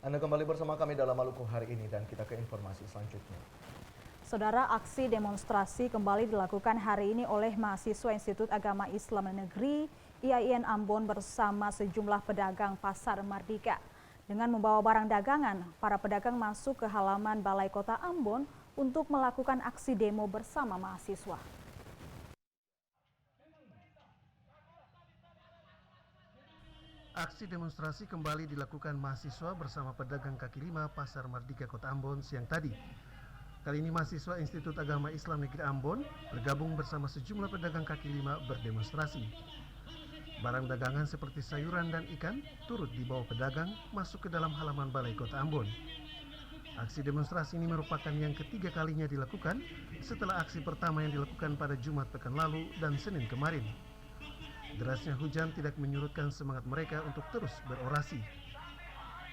Anda kembali bersama kami dalam Maluku hari ini dan kita ke informasi selanjutnya. Saudara, aksi demonstrasi kembali dilakukan hari ini oleh mahasiswa Institut Agama Islam Negeri IAIN Ambon bersama sejumlah pedagang Pasar Mardika. Dengan membawa barang dagangan, para pedagang masuk ke halaman Balai Kota Ambon untuk melakukan aksi demo bersama mahasiswa. Aksi demonstrasi kembali dilakukan mahasiswa bersama pedagang kaki lima Pasar Mardika Kota Ambon siang tadi. Kali ini mahasiswa Institut Agama Islam Negeri Ambon bergabung bersama sejumlah pedagang kaki lima berdemonstrasi. Barang dagangan seperti sayuran dan ikan turut dibawa pedagang masuk ke dalam halaman Balai Kota Ambon. Aksi demonstrasi ini merupakan yang ketiga kalinya dilakukan setelah aksi pertama yang dilakukan pada Jumat pekan lalu dan Senin kemarin. Derasnya hujan tidak menyurutkan semangat mereka untuk terus berorasi.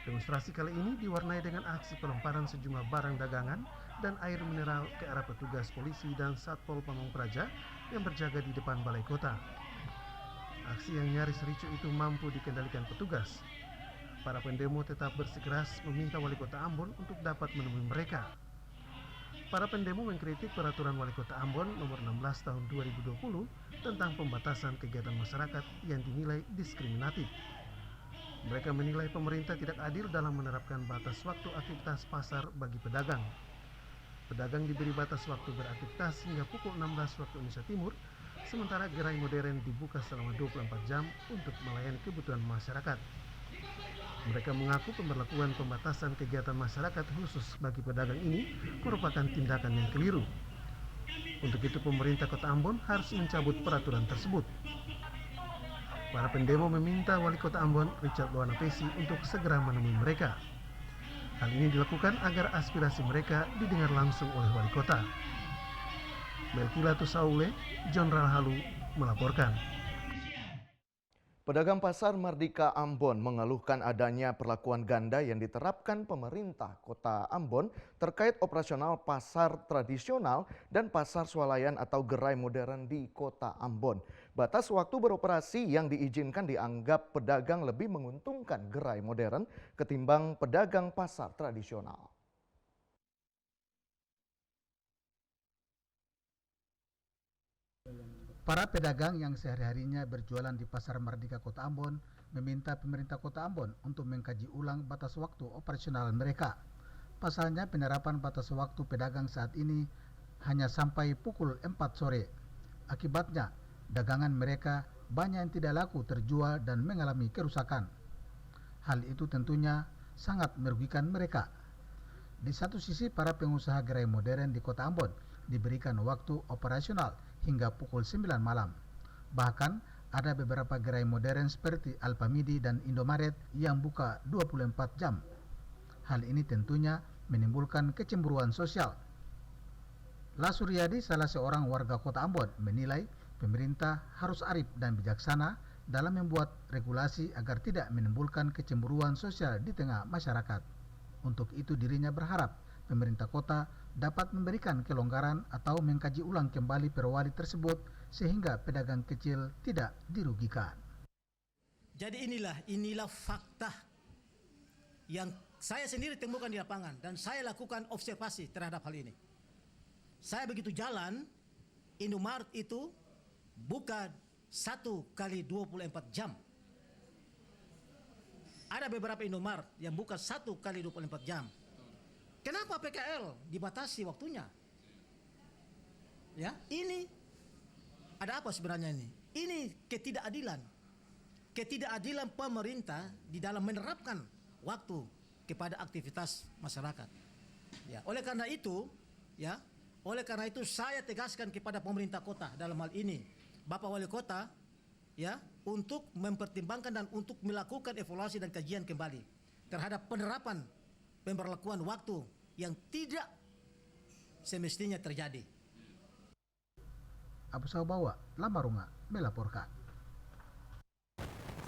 Demonstrasi kali ini diwarnai dengan aksi pelemparan sejumlah barang dagangan dan air mineral ke arah petugas polisi dan Satpol Pamong Praja yang berjaga di depan balai kota. Aksi yang nyaris ricuh itu mampu dikendalikan petugas. Para pendemo tetap bersikeras meminta Wali Kota Ambon untuk dapat menemui mereka. Para pendemo mengkritik peraturan Wali Kota Ambon nomor 16 tahun 2020 tentang pembatasan kegiatan masyarakat yang dinilai diskriminatif. Mereka menilai pemerintah tidak adil dalam menerapkan batas waktu aktivitas pasar bagi pedagang. Pedagang diberi batas waktu beraktivitas hingga pukul 16 waktu Indonesia Timur, sementara gerai modern dibuka selama 24 jam untuk melayani kebutuhan masyarakat. Mereka mengaku pemberlakuan pembatasan kegiatan masyarakat khusus bagi pedagang ini merupakan tindakan yang keliru. Untuk itu pemerintah Kota Ambon harus mencabut peraturan tersebut. Para pendemo meminta Wali Kota Ambon Richard Loanapesi untuk segera menemui mereka. Hal ini dilakukan agar aspirasi mereka didengar langsung oleh Wali Kota. Melkila Tusaule, John Rahalu melaporkan. Pedagang Pasar Mardika Ambon mengeluhkan adanya perlakuan ganda yang diterapkan pemerintah Kota Ambon terkait operasional pasar tradisional dan pasar swalayan atau gerai modern di Kota Ambon. Batas waktu beroperasi yang diizinkan dianggap pedagang lebih menguntungkan gerai modern ketimbang pedagang pasar tradisional. Para pedagang yang sehari-harinya berjualan di Pasar Mardika Kota Ambon meminta pemerintah Kota Ambon untuk mengkaji ulang batas waktu operasional mereka. Pasalnya penerapan batas waktu pedagang saat ini hanya sampai pukul 4 sore. Akibatnya dagangan mereka banyak yang tidak laku terjual dan mengalami kerusakan. Hal itu tentunya sangat merugikan mereka. Di satu sisi para pengusaha gerai modern di Kota Ambon diberikan waktu operasional hingga pukul 9 malam. Bahkan ada beberapa gerai modern seperti Alfamidi dan Indomaret yang buka 24 jam. Hal ini tentunya menimbulkan kecemburuan sosial. Lasuryadi, salah seorang warga Kota Ambon, menilai pemerintah harus arif dan bijaksana dalam membuat regulasi agar tidak menimbulkan kecemburuan sosial di tengah masyarakat. Untuk itu dirinya berharap pemerintah kota dapat memberikan kelonggaran atau mengkaji ulang kembali perwali tersebut sehingga pedagang kecil tidak dirugikan. Jadi inilah fakta yang saya sendiri temukan di lapangan dan saya lakukan observasi terhadap hal ini. Saya begitu jalan, Indomaret itu buka 1 kali 24 jam. Ada beberapa Indomaret yang buka 1 kali 24 jam. Kenapa PKL dibatasi waktunya? Ya, ini ada apa sebenarnya ini? Ini ketidakadilan. Ketidakadilan pemerintah di dalam menerapkan waktu kepada aktivitas masyarakat. Ya, oleh karena itu saya tegaskan kepada pemerintah kota dalam hal ini, Bapak Wali Kota, ya, untuk mempertimbangkan dan untuk melakukan evaluasi dan kajian kembali terhadap penerapan pemberlakuan waktu yang tidak semestinya terjadi. Abu Saubawa, Lamarunga, melaporkan.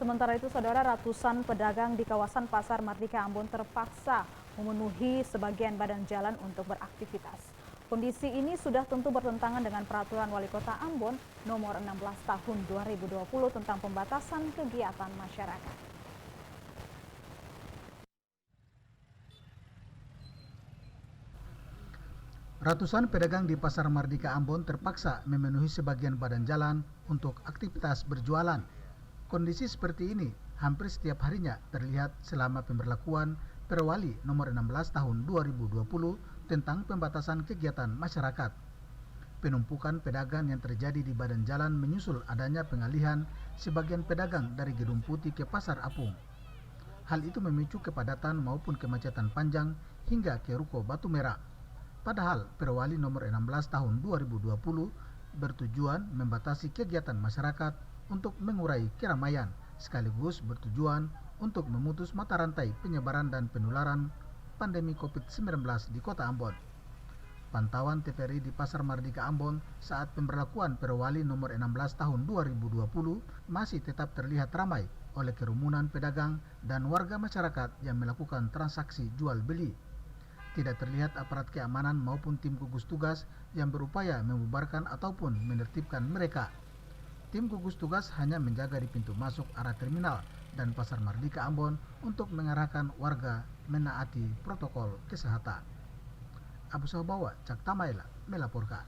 Sementara itu, saudara, ratusan pedagang di kawasan Pasar Mardika Ambon terpaksa memenuhi sebagian badan jalan untuk beraktivitas. Kondisi ini sudah tentu bertentangan dengan peraturan Wali Kota Ambon nomor 16 tahun 2020 tentang pembatasan kegiatan masyarakat. Ratusan pedagang di Pasar Mardika Ambon terpaksa memenuhi sebagian badan jalan untuk aktivitas berjualan. Kondisi seperti ini hampir setiap harinya terlihat selama pemberlakuan Perwali nomor 16 tahun 2020 tentang pembatasan kegiatan masyarakat. Penumpukan pedagang yang terjadi di badan jalan menyusul adanya pengalihan sebagian pedagang dari Gedung Putih ke Pasar Apung. Hal itu memicu kepadatan maupun kemacetan panjang hingga ke Ruko Batu Merah. Padahal Perwali nomor 16 tahun 2020 bertujuan membatasi kegiatan masyarakat untuk mengurai keramaian, sekaligus bertujuan untuk memutus mata rantai penyebaran dan penularan pandemi COVID-19 di Kota Ambon. Pantauan TVRI di Pasar Mardika Ambon saat pemberlakuan Perwali nomor 16 tahun 2020 masih tetap terlihat ramai oleh kerumunan pedagang dan warga masyarakat yang melakukan transaksi jual beli. Tidak terlihat aparat keamanan maupun tim gugus tugas yang berupaya membubarkan ataupun menertibkan mereka. Tim gugus tugas hanya menjaga di pintu masuk arah terminal dan Pasar Mardika Ambon untuk mengarahkan warga menaati protokol kesehatan. Abu Sabawa, Cak Tamaila melaporkan.